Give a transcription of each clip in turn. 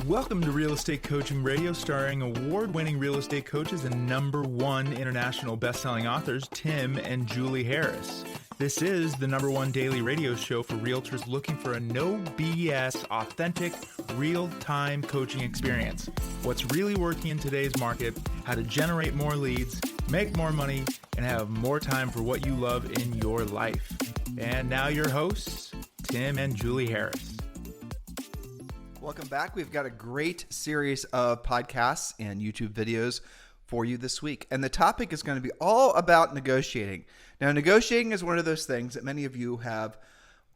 Welcome to Real Estate Coaching Radio, starring award-winning real estate coaches and #1 international best-selling authors, Tim and Julie Harris. This is the #1 daily radio show for realtors looking for a no BS, authentic, real-time coaching experience. What's really working in today's market, how to generate more leads, make more money, and have more time for what you love in your life. And now your hosts, Tim and Julie Harris. Welcome back. We've got a great series of podcasts and YouTube videos for you this week. And the topic is going to be all about negotiating. Now, negotiating is one of those things that many of you have,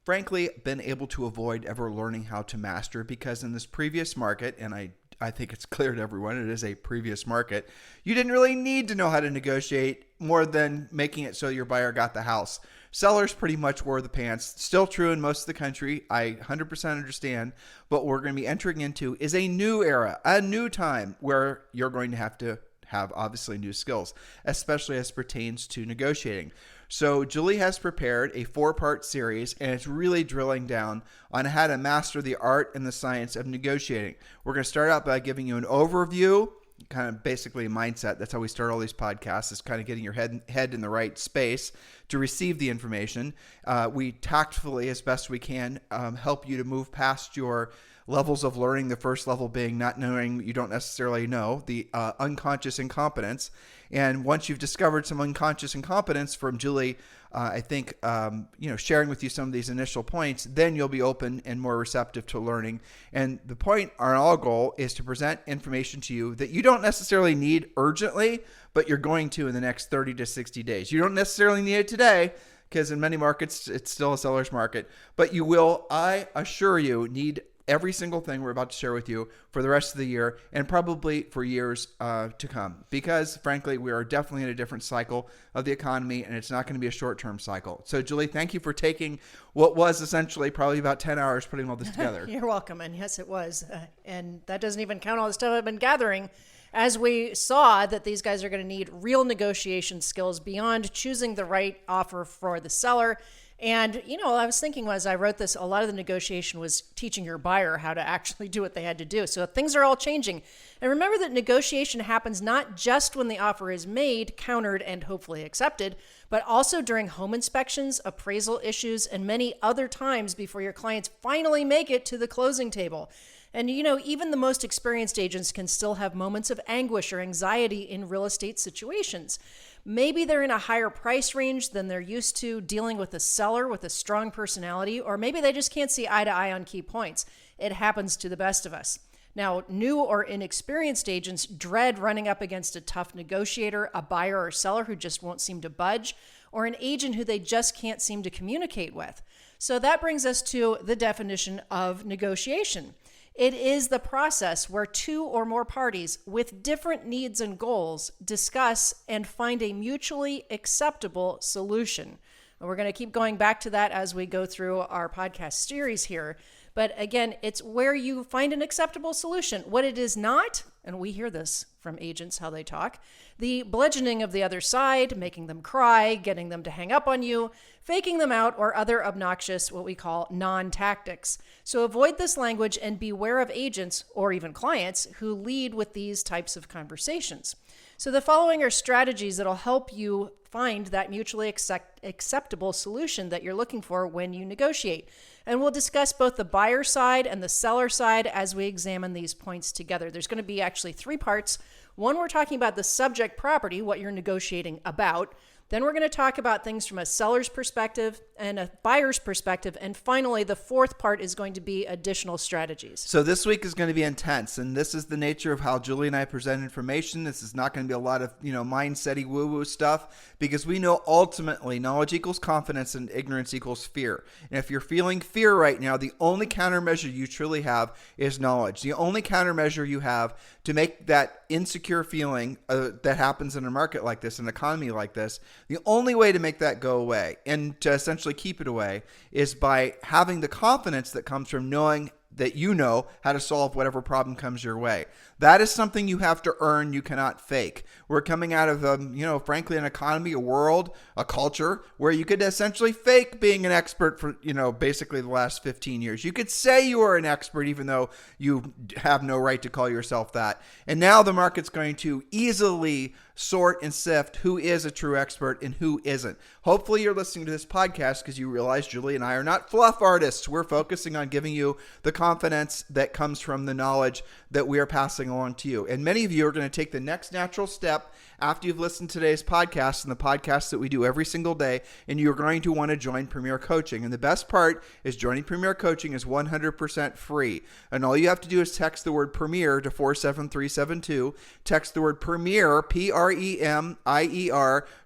frankly, been able to avoid ever learning how to master, because in this previous market, and I think it's clear to everyone, it is a previous market, you didn't really need to know how to negotiate more than making it so your buyer got the house. Sellers pretty much wore the pants. Still true in most of the country. I 100% understand. But what we're going to be entering into is a new era, a new time where you're going to have obviously new skills, especially as pertains to negotiating. So Julie has prepared a 4-part series, and it's really drilling down on how to master the art and the science of negotiating. We're going to start out by giving you an overview, kind of basically a mindset. That's how we start all these podcasts, is kind of getting your head in the right space to receive the information. We tactfully, as best we can, help you to move past your levels of learning. The first level being not knowing what you don't necessarily know, the unconscious incompetence. And once you've discovered some unconscious incompetence from Julie, I think, sharing with you some of these initial points, then you'll be open and more receptive to learning. And the point, our goal, is to present information to you that you don't necessarily need urgently, but you're going to in the next 30 to 60 days. You don't necessarily need it today, because in many markets, it's still a seller's market, but you will, I assure you, need every single thing we're about to share with you for the rest of the year, and probably for years to come, because frankly, we are definitely in a different cycle of the economy, and it's not going to be a short-term cycle. So Julie, thank you for taking what was essentially probably about 10 hours putting all this together. You're welcome. And yes, it was. And that doesn't even count all the stuff I've been gathering as we saw that these guys are going to need real negotiation skills beyond choosing the right offer for the seller. And, I was thinking as I wrote this, a lot of the negotiation was teaching your buyer how to actually do what they had to do. So things are all changing. And remember that negotiation happens not just when the offer is made, countered, and hopefully accepted, but also during home inspections, appraisal issues, and many other times before your clients finally make it to the closing table. And, even the most experienced agents can still have moments of anguish or anxiety in real estate situations. Maybe they're in a higher price range than they're used to dealing with a seller with a strong personality, or maybe they just can't see eye to eye on key points. It happens to the best of us. Now, new or inexperienced agents dread running up against a tough negotiator, a buyer or seller who just won't seem to budge, or an agent who they just can't seem to communicate with. So that brings us to the definition of negotiation. It is the process where two or more parties with different needs and goals discuss and find a mutually acceptable solution. And we're going to keep going back to that as we go through our podcast series here. But again, it's where you find an acceptable solution. What it is not, and we hear this from agents, how they talk, the bludgeoning of the other side, making them cry, getting them to hang up on you, faking them out, or other obnoxious, what we call non-tactics. So avoid this language and beware of agents or even clients who lead with these types of conversations. So the following are strategies that'll help you find that mutually acceptable solution that you're looking for when you negotiate. And we'll discuss both the buyer side and the seller side as we examine these points together. There's going to be actually 3 parts. One, we're talking about the subject property, what you're negotiating about. Then we're going to talk about things from a seller's perspective and a buyer's perspective. And finally, the 4th part is going to be additional strategies. So this week is going to be intense, and this is the nature of how Julie and I present information. This is not going to be a lot of, mindset-y woo-woo stuff, because we know ultimately knowledge equals confidence and ignorance equals fear. And if you're feeling fear right now, the only countermeasure you truly have is knowledge. The only countermeasure you have to make that insecure feeling that happens in a market like this, an economy like this, the only way to make that go away and to essentially keep it away is by having the confidence that comes from knowing that you know how to solve whatever problem comes your way. That is something you have to earn. You cannot fake. We're coming out of, frankly, an economy, a world, a culture where you could essentially fake being an expert for, basically the last 15 years. You could say you are an expert even though you have no right to call yourself that. And now the market's going to easily sort and sift who is a true expert and who isn't. Hopefully you're listening to this podcast because you realize Julie and I are not fluff artists. We're focusing on giving you the confidence that comes from the knowledge that we are passing along to you. And many of you are going to take the next natural step after you've listened to today's podcast and the podcasts that we do every single day, and you're going to want to join Premier Coaching. And the best part is joining Premier Coaching is 100% free. And all you have to do is text the word Premier to 47372. Text the word Premier, P-R-E-M-I-E-R,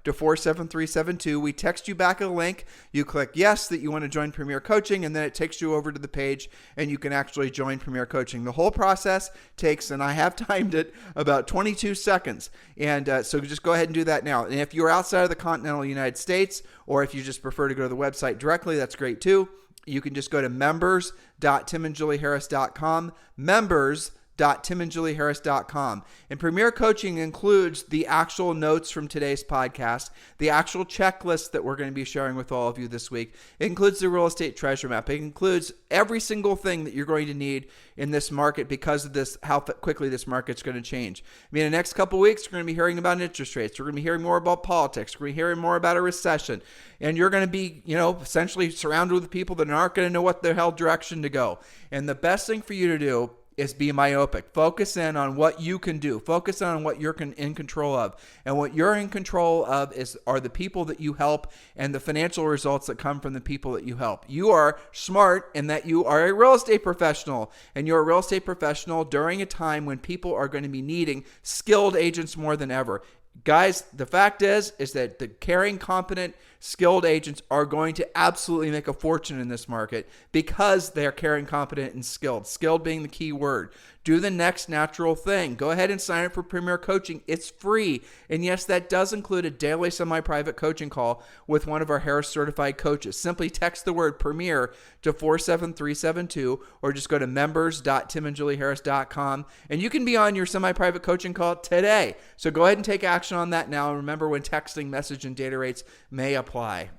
to 47372. We text you back a link. You click yes that you want to join Premier Coaching, and then it takes you over to the page, and you can actually join Premier Coaching. The whole process takes, and I have timed it, about 22 seconds. And so just go ahead and do that now. And if you're outside of the continental United States, or if you just prefer to go to the website directly, that's great too. You can just go to members.timandjulieharris.com, members.timandjulieharris.com. And Premier Coaching includes the actual notes from today's podcast, the actual checklist that we're going to be sharing with all of you this week. It includes the real estate treasure map. It includes every single thing that you're going to need in this market because of this, how quickly this market's going to change. I mean, in the next couple of weeks, we're going to be hearing about interest rates. We're going to be hearing more about politics. We're going to be hearing more about a recession. And you're going to be, essentially surrounded with people that aren't going to know what the hell direction to go. And the best thing for you to do is be myopic. Focus in on what you can do. Focus on what you're in control of. And what you're in control of are the people that you help and the financial results that come from the people that you help. You are smart in that you are a real estate professional, and you're a real estate professional during a time when people are going to be needing skilled agents more than ever. Guys, the fact is that the caring, competent, skilled agents are going to absolutely make a fortune in this market because they're caring, competent, and skilled. Skilled being the key word. Do the next natural thing. Go ahead and sign up for Premier Coaching. It's free. And yes, that does include a daily semi-private coaching call with one of our Harris certified coaches. Simply text the word Premier to 47372 or just go to members.timandjulieharris.com and you can be on your semi-private coaching call today. So go ahead and take action on that now. And remember, when texting, message, and data rates may apply.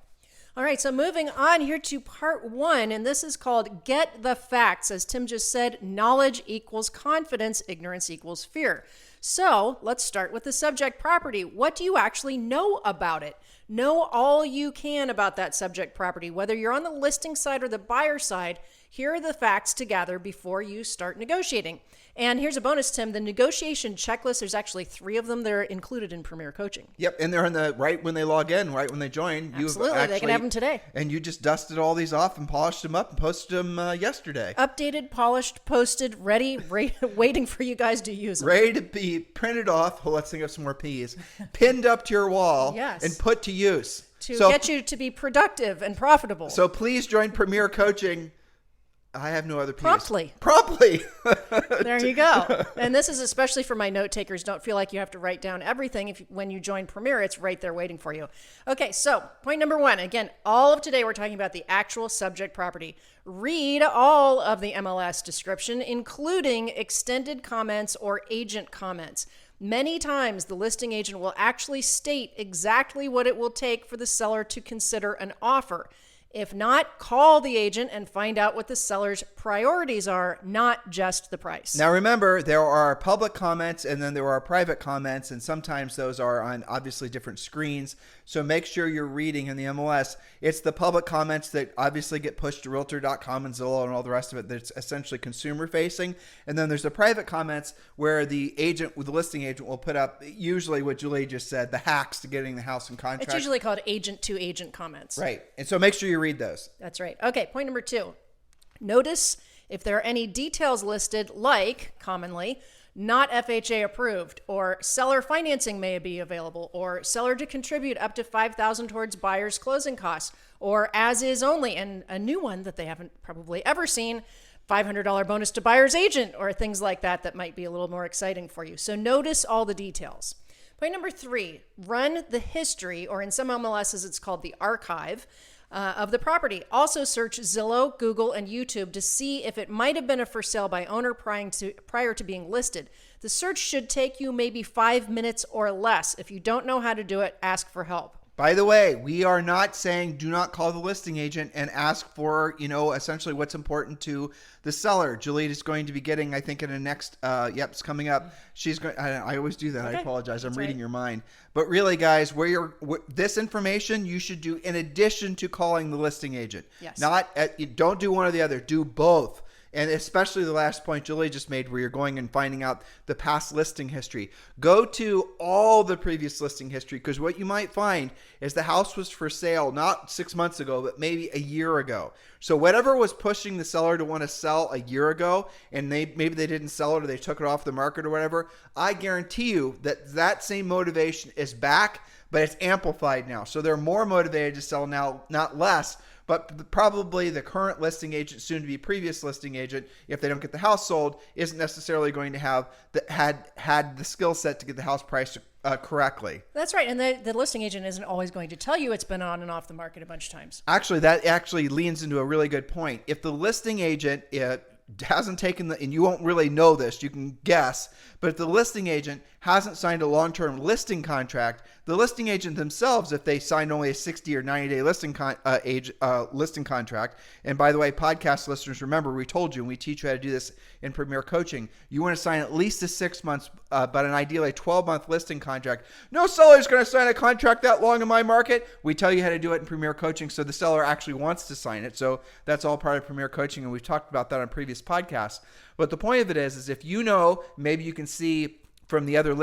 All right, so moving on here to part 1, and this is called Get the Facts. As Tim just said, knowledge equals confidence, ignorance equals fear. So let's start with the subject property. What do you actually know about it? Know all you can about that subject property. Whether you're on the listing side or the buyer side, here are the facts to gather before you start negotiating. And here's a bonus, Tim. The negotiation checklist, there's actually 3 of them that are included in Premier Coaching. Yep, and they're in the right when they log in, right when they join. Absolutely, they can have them today. And you just dusted all these off and polished them up and posted them yesterday. Updated, polished, posted, ready, waiting for you guys to use them. Ready to be printed off. Well, let's think of some more P's. Pinned up to your wall and put to use. To get you to be productive and profitable. So please join Premier Coaching. I have no other P's. Promptly. There you go. And this is especially for my note takers. Don't feel like you have to write down everything. When you join Premier, it's right there waiting for you. Okay, so point number 1. Again, all of today we're talking about the actual subject property. Read all of the MLS description, including extended comments or agent comments. Many times the listing agent will actually state exactly what it will take for the seller to consider an offer. If not, call the agent and find out what the seller's priorities are, not just the price. Now remember, there are public comments and then there are private comments, and sometimes those are on obviously different screens. So make sure you're reading in the MLS. It's the public comments that obviously get pushed to Realtor.com and Zillow and all the rest of it that's essentially consumer facing. And then there's the private comments where the listing agent will put up usually what Julie just said, the hacks to getting the house in contract. It's usually called agent-to-agent comments. Right. And so make sure you read those. That's right. Okay, point number 2. Notice if there are any details listed like, commonly, not FHA approved, or seller financing may be available, or seller to contribute up to $5,000 towards buyer's closing costs, or as is only, and a new one that they haven't probably ever seen, $500 bonus to buyer's agent, or things like that might be a little more exciting for you. So notice all the details. Point number 3, run the history, or in some MLSs it's called the archive, of the property. Also search Zillow, Google, and YouTube to see if it might have been a for sale by owner prior to being listed. The search should take you maybe 5 minutes or less. If you don't know how to do it, ask for help. By the way, we are not saying do not call the listing agent and ask for, essentially what's important to the seller. Juliet is going to be getting, I think in the next, it's coming up. She's going, I always do that. Okay. I apologize. I'm reading your mind. But really, guys, this information you should do in addition to calling the listing agent. Yes. Don't do one or the other. Do both. And especially the last point Julie just made where you're going and finding out the past listing history. Go to all the previous listing history, because what you might find is the house was for sale not 6 months ago, but maybe a year ago. So whatever was pushing the seller to want to sell a year ago, and maybe they didn't sell it or they took it off the market or whatever, I guarantee you that same motivation is back, but it's amplified now. So they're more motivated to sell now, not less. But probably the current listing agent, soon to be previous listing agent, if they don't get the house sold, isn't necessarily going to have had the skill set to get the house priced correctly. That's right. And the listing agent isn't always going to tell you it's been on and off the market a bunch of times. Actually, that actually leans into a really good point. If the listing agent hasn't taken and you won't really know this, you can guess, but if the listing agent hasn't signed a long-term listing contract, the listing agent themselves, if they signed only a 60 or 90-day listing contract, and by the way, podcast listeners, remember, we told you, and we teach you how to do this in Premier Coaching, you want to sign at least a 6 months, but an ideally 12-month listing contract. No seller is going to sign a contract that long in my market. We tell you how to do it in Premier Coaching, so the seller actually wants to sign it. So that's all part of Premier Coaching, and we've talked about that on previous podcasts. But the point of it is if you know, maybe you can see from the other,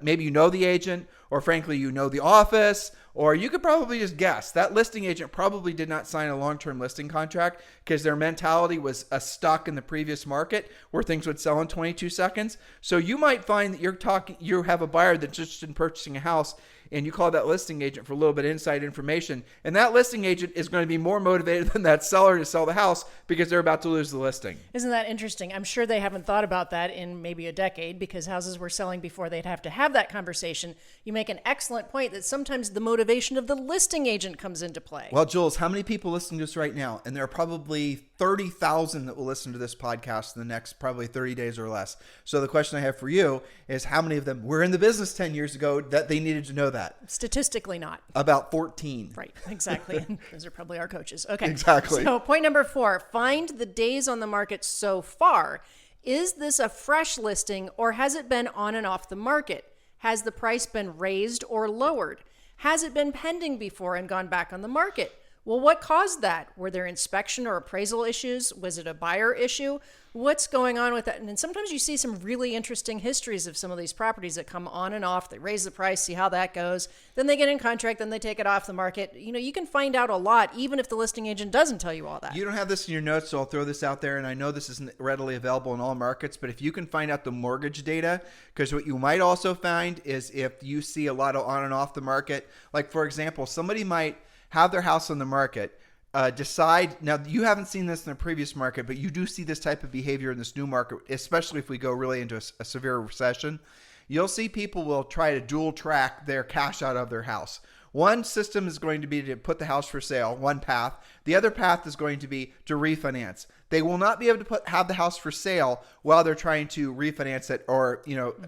maybe you know the agent, or frankly, you know the office, or you could probably just guess. That listing agent probably did not sign a long-term listing contract because their mentality was stuck in the previous market where things would sell in 22 seconds. So you might find that you have a buyer that's interested in purchasing a house, and you call that listing agent for a little bit of inside information, and that listing agent is going to be more motivated than that seller to sell the house because they're about to lose the listing. Isn't that interesting? I'm sure they haven't thought about that in maybe a decade because houses were selling before they'd have to have that conversation. You make an excellent point that sometimes the motivation of the listing agent comes into play. Well, Jules, how many people listening to us right now? And there are probably 30,000 that will listen to this podcast in the next probably 30 days or less. So the question I have for you is how many of them were in the business 10 years ago that they needed to know that? Statistically not. About 14. Right, exactly. Those are probably our coaches. Okay. Exactly. So point number 4, find the days on the market so far. Is this a fresh listing or has it been on and off the market? Has the price been raised or lowered? Has it been pending before and gone back on the market? Well, what caused that? Were there inspection or appraisal issues? Was it a buyer issue? What's going on with that? And then sometimes you see some really interesting histories of some of these properties that come on and off. They raise the price, see how that goes. Then they get in contract, then they take it off the market. You can find out a lot, even if the listing agent doesn't tell you all that. You don't have this in your notes, so I'll throw this out there. And I know this isn't readily available in all markets, but if you can find out the mortgage data, because what you might also find is if you see a lot of on and off the market, like for example, somebody might have their house on the market, decide, now you haven't seen this in the previous market, but you do see this type of behavior in this new market, especially if we go really into a severe recession. You'll see people will try to dual track their cash out of their house. One system is going to be to put the house for sale, one path. The other path is going to be to refinance. They will not be able to have the house for sale while they're trying to refinance it or,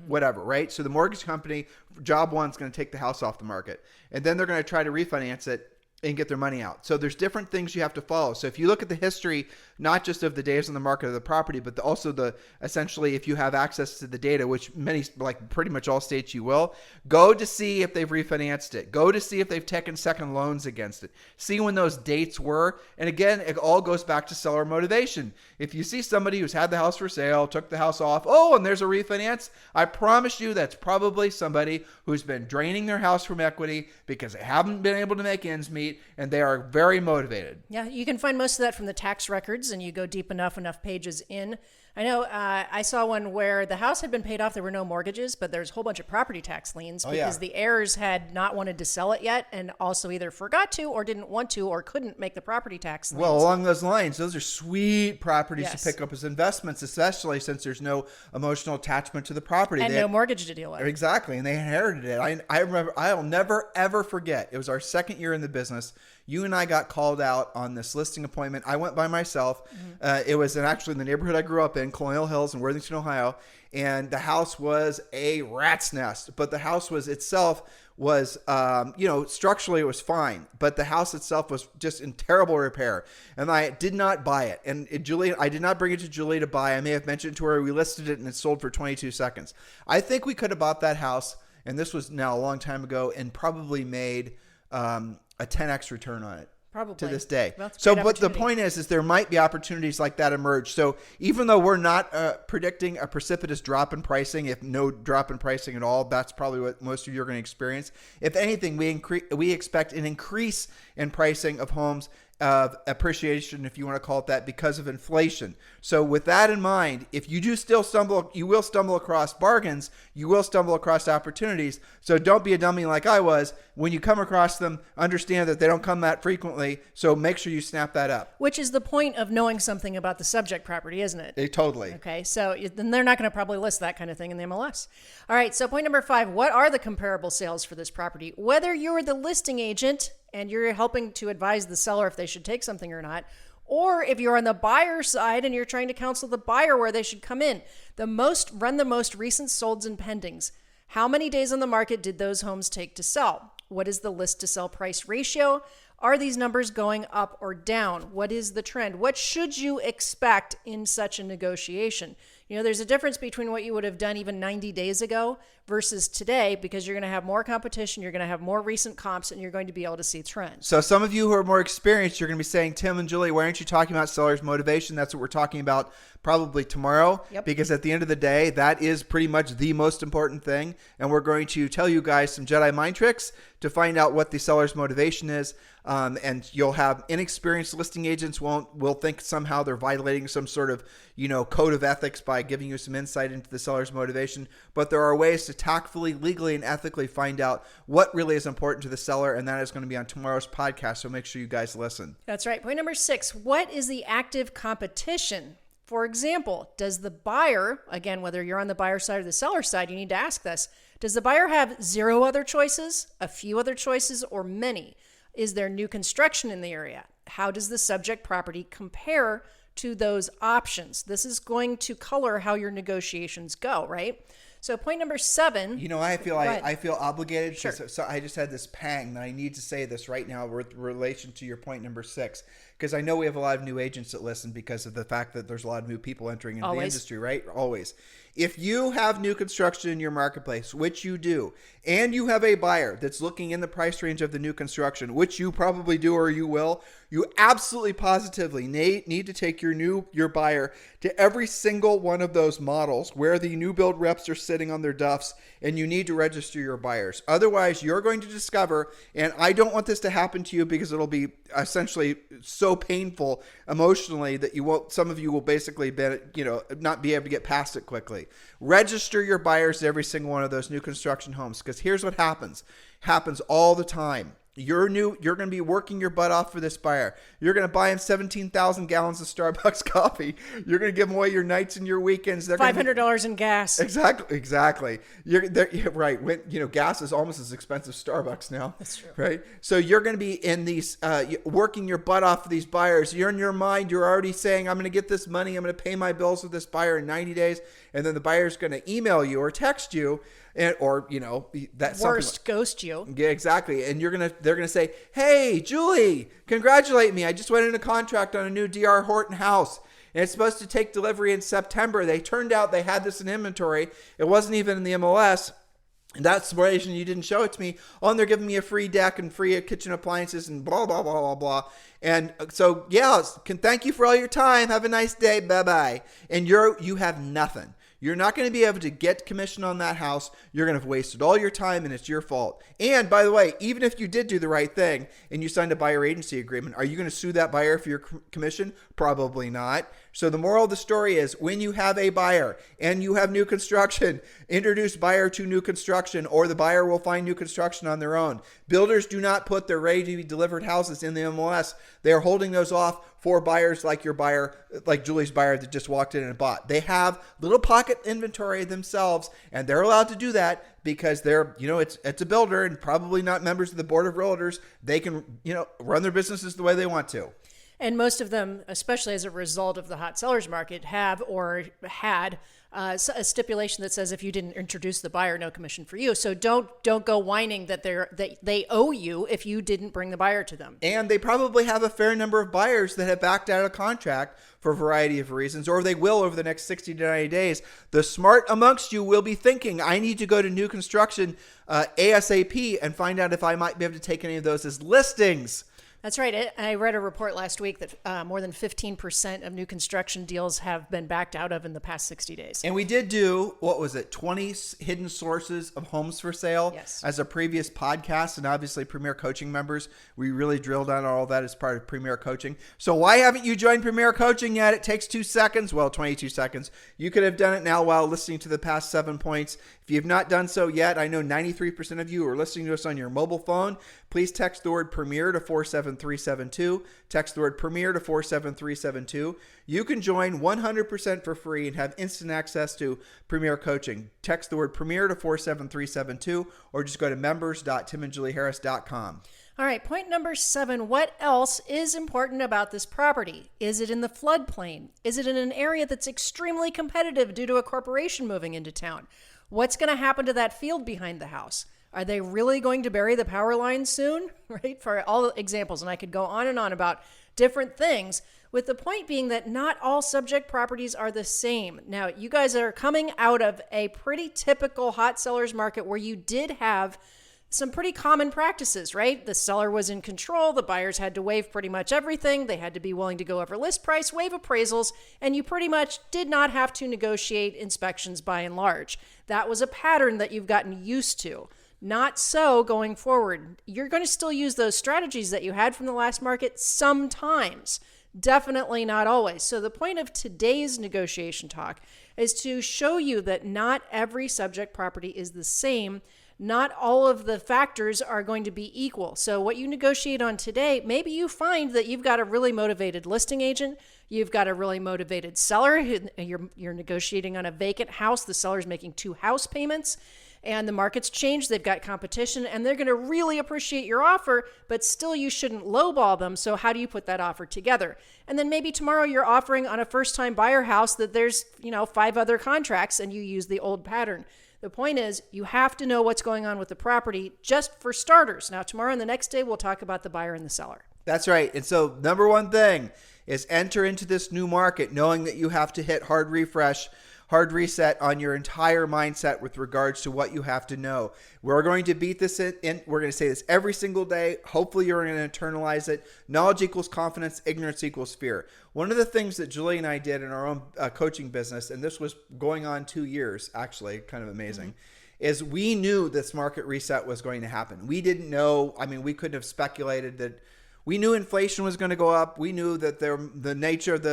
whatever, right? So the mortgage company, job one, is going to take the house off the market. And then they're going to try to refinance it and get their money out. So there's different things you have to follow. So if you look at the history, not just of the days on the market of the property, but also essentially if you have access to the data, which many, like pretty much all states you will, go to see if they've refinanced it. Go to see if they've taken second loans against it. See when those dates were. And again, it all goes back to seller motivation. If you see somebody who's had the house for sale, took the house off, and there's a refinance, I promise you that's probably somebody who's been draining their house from equity because they haven't been able to make ends meet, and they are very motivated. Yeah, you can find most of that from the tax records records and you go deep enough pages in. I know I saw one where the house had been paid off. There were no mortgages, but there's a whole bunch of property tax liens because the heirs had not wanted to sell it yet and also either forgot to or didn't want to or couldn't make the property tax liens. Well, along those lines, those are sweet properties to pick up as investments, especially since there's no emotional attachment to the property. And no mortgage to deal with. Exactly, and they inherited it. I remember, I'll never, ever forget. It was our second year in the business. You and I got called out on this listing appointment. I went by myself. It was actually in the neighborhood I grew up in, Colonial Hills in Worthington, Ohio. And the house was a rat's nest. But the house itself was, structurally it was fine. But the house itself was just in terrible repair. And I did not buy it. And I did not bring it to Julie to buy. I may have mentioned to her, we listed it and it sold for 22 seconds. I think we could have bought that house, and this was now a long time ago, and probably made a 10x return on it. Probably to this day. Well, but the point is there might be opportunities like that emerge. So even though we're not predicting a precipitous drop in pricing, if no drop in pricing at all, that's probably what most of you are going to experience. If anything, we expect an increase in pricing of homes, of appreciation, if you want to call it that, because of inflation. So with that in mind, if you do still stumble, you will stumble across bargains, you will stumble across opportunities. So don't be a dummy like I was. When you come across them, understand that they don't come that frequently. So make sure you snap that up. Which is the point of knowing something about the subject property, isn't it? Totally. Okay, so then they're not going to probably list that kind of thing in the MLS. All right, so point number 5, what are the comparable sales for this property? Whether you're the listing agent and you're helping to advise the seller if they should take something or not, or if you're on the buyer side and you're trying to counsel the buyer where they should come in, run the most recent solds and pendings. How many days on the market did those homes take to sell? What is the list to sell price ratio? Are these numbers going up or down? What is the trend? What should you expect in such a negotiation? You know, there's a difference between what you would have done even 90 days ago versus today, because you're going to have more competition, you're going to have more recent comps, and you're going to be able to see trends. So some of you who are more experienced, you're going to be saying, Tim and Julie, why aren't you talking about seller's motivation? That's what we're talking about probably tomorrow, because at the end of the day, that is pretty much the most important thing. And we're going to tell you guys some Jedi mind tricks to find out what the seller's motivation is. And you'll have inexperienced listing agents will think somehow they're violating some sort of, code of ethics by giving you some insight into the seller's motivation. But there are ways to tactfully, legally, and ethically find out what really is important to the seller. And that is going to be on tomorrow's podcast. So make sure you guys listen. That's right. Point number 6, what is the active competition? For example, does the buyer, again, whether you're on the buyer side or the seller side, you need to ask this. Does the buyer have 0 other choices, a few other choices, or many? Is there new construction in the area? How does the subject property compare to those options? This is going to color how your negotiations go, right? So point number 7. I feel obligated. Sure. So I just had this pang that I need to say this right now with relation to your point number 6, because I know we have a lot of new agents that listen because of the fact that there's a lot of new people entering into the industry, right? Always. If you have new construction in your marketplace, which you do, and you have a buyer that's looking in the price range of the new construction, which you probably do or you will, you absolutely positively need to take your buyer to every single one of those models where the new build reps are sitting on their duffs, and you need to register your buyers. Otherwise, you're going to discover, and I don't want this to happen to you because it'll be essentially so painful emotionally that some of you will basically not be able to get past it quickly. Register your buyers to every single one of those new construction homes, because here's what happens all the time. You're going to be working your butt off for this buyer. You're going to buy him 17,000 gallons of Starbucks coffee. You're going to give him away your nights and your weekends. They're $500 in gas. Exactly. You're right. When, gas is almost as expensive as Starbucks now. That's true. Right. So you're going to be in these, working your butt off for these buyers. You're in your mind. You're already saying, I'm going to get this money. I'm going to pay my bills with this buyer in 90 days. And then the buyer's going to email you or text you. That's worst, ghost you. Yeah, exactly. And they're gonna say, "Hey, Julie, congratulate me! I just went into contract on a new DR Horton house, and it's supposed to take delivery in September. They turned out they had this in inventory. It wasn't even in the MLS. And that's the reason you didn't show it to me. Oh, and they're giving me a free deck and free kitchen appliances and blah blah blah blah blah. And so thank you for all your time. Have a nice day. Bye bye. And you have nothing. You're not going to be able to get commission on that house. You're going to have wasted all your time, and it's your fault. And by the way, even if you did do the right thing and you signed a buyer agency agreement, are you going to sue that buyer for your commission? Probably not. So the moral of the story is, when you have a buyer and you have new construction, introduce buyer to new construction, or the buyer will find new construction on their own. Builders do not put their ready-to-be-delivered houses in the MLS. They are holding those off for buyers like your buyer, like Julie's buyer that just walked in and bought. They have little pocket inventory themselves, and they're allowed to do that because they're, it's a builder and probably not members of the board of realtors. They can, run their businesses the way they want to. And most of them, especially as a result of the hot sellers market, have or had a stipulation that says if you didn't introduce the buyer, no commission for you. So don't go whining that they owe you if you didn't bring the buyer to them. And they probably have a fair number of buyers that have backed out of contract for a variety of reasons, or they will over the next 60 to 90 days. The smart amongst you will be thinking, I need to go to new construction ASAP and find out if I might be able to take any of those as listings. That's right. I read a report last week that more than 15% of new construction deals have been backed out of in the past 60 days. And we did do, 20 hidden sources of homes for sale as a previous podcast. And obviously, Premier Coaching members, we really drilled on all that as part of Premier Coaching. So why haven't you joined Premier Coaching yet? It takes 2 seconds. Well, 22 seconds. You could have done it now while listening to the past 7 points. If you have not done so yet, I know 93% of you are listening to us on your mobile phone. Please text the word Premier to 47372. Text the word Premier to 47372. You can join 100% for free and have instant access to Premier Coaching. Text the word Premier to 47372 or just go to members.timandjulieharris.com. All right, point number 7. What else is important about this property? Is it in the floodplain? Is it in an area that's extremely competitive due to a corporation moving into town? What's going to happen to that field behind the house? Are they really going to bury the power line soon? Right? For all examples, and I could go on and on about different things, with the point being that not all subject properties are the same. Now, you guys are coming out of a pretty typical hot sellers market where you did have some pretty common practices, right? The seller was in control. The buyers had to waive pretty much everything. They had to be willing to go over list price, waive appraisals, and you pretty much did not have to negotiate inspections by and large. That was a pattern that you've gotten used to. Not so going forward. You're going to still use those strategies that you had from the last market sometimes. Definitely not always. So the point of today's negotiation talk is to show you that not every subject property is the same. Not all of the factors are going to be equal. So what you negotiate on today, maybe you find that you've got a really motivated listing agent, you've got a really motivated seller, you're negotiating on a vacant house, the seller's making 2 house payments, and the market's changed, they've got competition, and they're going to really appreciate your offer, but still you shouldn't lowball them. So how do you put that offer together? And then maybe tomorrow you're offering on a first-time buyer house that there's 5 other contracts and you use the old pattern. The point is, you have to know what's going on with the property just for starters. Now, tomorrow and the next day, we'll talk about the buyer and the seller. That's right. And so number one thing is enter into this new market knowing that you have to hit hard refresh, hard reset on your entire mindset with regards to what you have to know. We're going to beat this in. We're going to say this every single day. Hopefully you're going to internalize it. Knowledge equals confidence. Ignorance equals fear. One of the things that Julie and I did in our own coaching business, and this was going on 2 years, actually, kind of amazing, is we knew this market reset was going to happen. We didn't know. I mean, we couldn't have speculated that. We knew inflation was going to go up. We knew that the nature of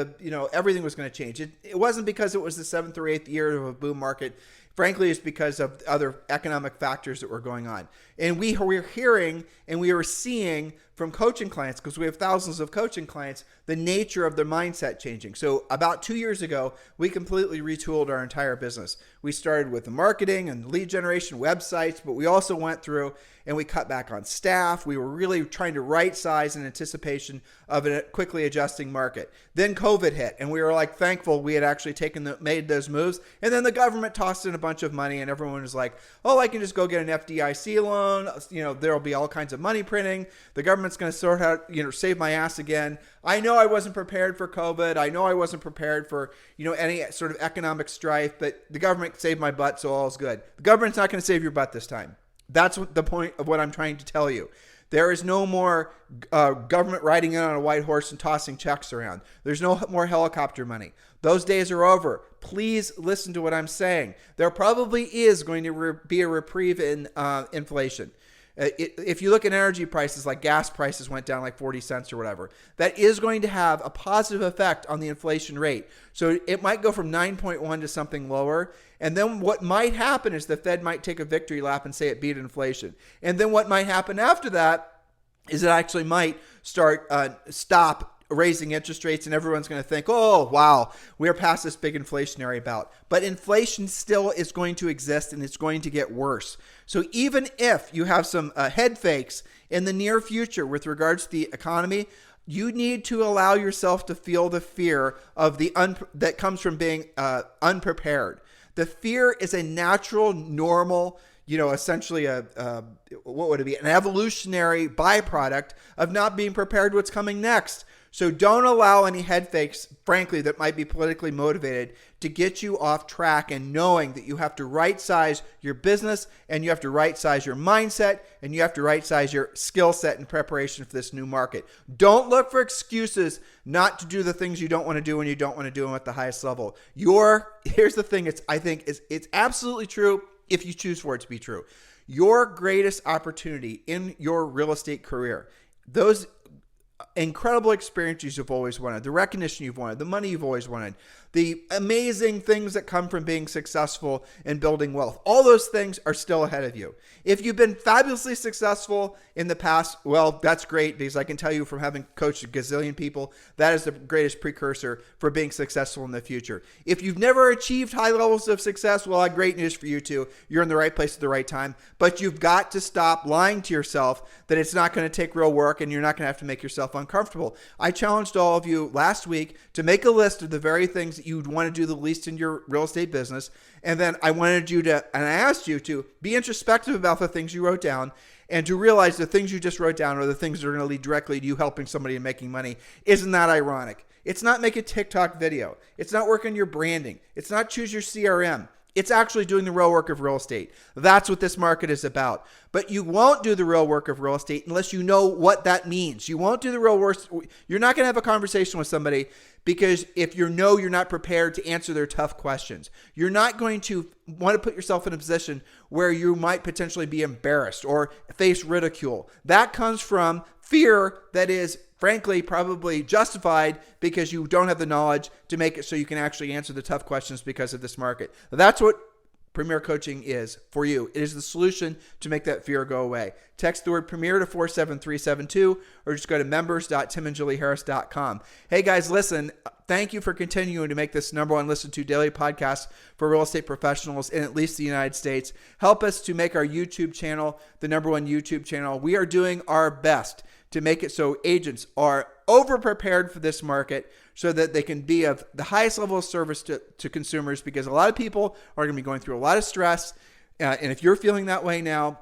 everything was going to change. It wasn't because it was the 7th or 8th year of a boom market. Frankly, it's because of other economic factors that were going on. And we were hearing and we were seeing from coaching clients, because we have thousands of coaching clients, the nature of their mindset changing. So about 2 years ago, we completely retooled our entire business. We started with the marketing and lead generation websites, but we also went through and we cut back on staff. We were really trying to right size in anticipation of a quickly adjusting market. Then COVID hit, and we were thankful we had actually made those moves. And then the government tossed in a bunch of money, and everyone was like, "Oh, I can just go get an FDIC loan. There'll be all kinds of money printing. The government's going to sort out, save my ass again." I know I wasn't prepared for COVID. I know I wasn't prepared for, any sort of economic strife, but the government saved my butt, so all's good. The government's not going to save your butt this time. That's the point of what I'm trying to tell you. There is no more government riding in on a white horse and tossing checks around. There's no more helicopter money. Those days are over. Please listen to what I'm saying. There probably is going to be a reprieve in inflation. If you look at energy prices, like gas prices went down like 40 cents or whatever, that is going to have a positive effect on the inflation rate. So it might go from 9.1 to something lower. And then what might happen is the Fed might take a victory lap and say it beat inflation. And then what might happen after that is it actually might stop raising interest rates, and everyone's going to think, oh, wow, we're past this big inflationary bout. But inflation still is going to exist, and it's going to get worse. So even if you have some head fakes in the near future with regards to the economy, you need to allow yourself to feel the fear of that comes from being unprepared. The fear is a natural, normal, essentially what would it be? An evolutionary byproduct of not being prepared what's coming next. So don't allow any head fakes, frankly, that might be politically motivated to get you off track, and knowing that you have to right size your business, and you have to right size your mindset, and you have to right size your skill set in preparation for this new market. Don't look for excuses not to do the things you don't want to do when you don't want to do them at the highest level. Here's the thing, I think it's absolutely true if you choose for it to be true. Your greatest opportunity in your real estate career, those incredible experiences you've always wanted, the recognition you've wanted, the money you've always wanted, the amazing things that come from being successful and building wealth, all those things are still ahead of you. If you've been fabulously successful in the past, well, that's great, because I can tell you from having coached a gazillion people, that is the greatest precursor for being successful in the future. If you've never achieved high levels of success, well, I have great news for you too. You're in the right place at the right time, but you've got to stop lying to yourself that it's not going to take real work and you're not going to have to make yourself uncomfortable. I challenged all of you last week to make a list of the very things that you'd want to do the least in your real estate business. And then I asked you to be introspective about the things you wrote down, and to realize the things you just wrote down are the things that are going to lead directly to you helping somebody and making money. Isn't that ironic? It's not make a TikTok video. It's not work on your branding. It's not choose your CRM. It's actually doing the real work of real estate. That's what this market is about. But you won't do the real work of real estate unless you know what that means. You won't do the real work. You're not going to have a conversation with somebody because if you're not prepared to answer their tough questions. You're not going to want to put yourself in a position where you might potentially be embarrassed or face ridicule. That comes from fear that is frankly probably justified because you don't have the knowledge to make it so you can actually answer the tough questions because of this market. That's what Premier Coaching is for you. It is the solution to make that fear go away. Text the word Premier to 47372 or just go to members.timandjulieharris.com. Hey guys, listen, thank you for continuing to make this number one listened to daily podcast for real estate professionals in at least the United States. Help us to make our YouTube channel the number one YouTube channel. We are doing our best to make it so agents are over-prepared for this market so that they can be of the highest level of service to consumers, because a lot of people are going to be going through a lot of stress. And if you're feeling that way now,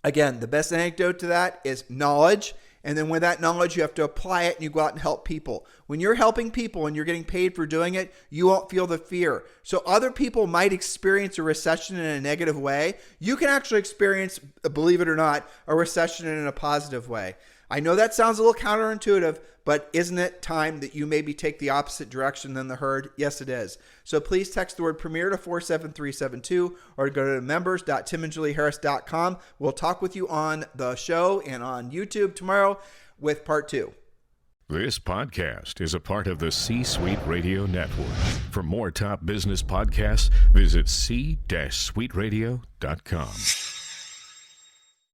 again, the best anecdote to that is knowledge. And then with that knowledge, you have to apply it and you go out and help people. When you're helping people and you're getting paid for doing it, you won't feel the fear. So other people might experience a recession in a negative way. You can actually experience, believe it or not, a recession in a positive way. I know that sounds a little counterintuitive, but isn't it time that you maybe take the opposite direction than the herd? Yes, it is. So please text the word Premier to 47372 or go to members.timandjulieharris.com. We'll talk with you on the show and on YouTube tomorrow with part 2. This podcast is a part of the C-Suite Radio Network. For more top business podcasts, visit c-suiteradio.com.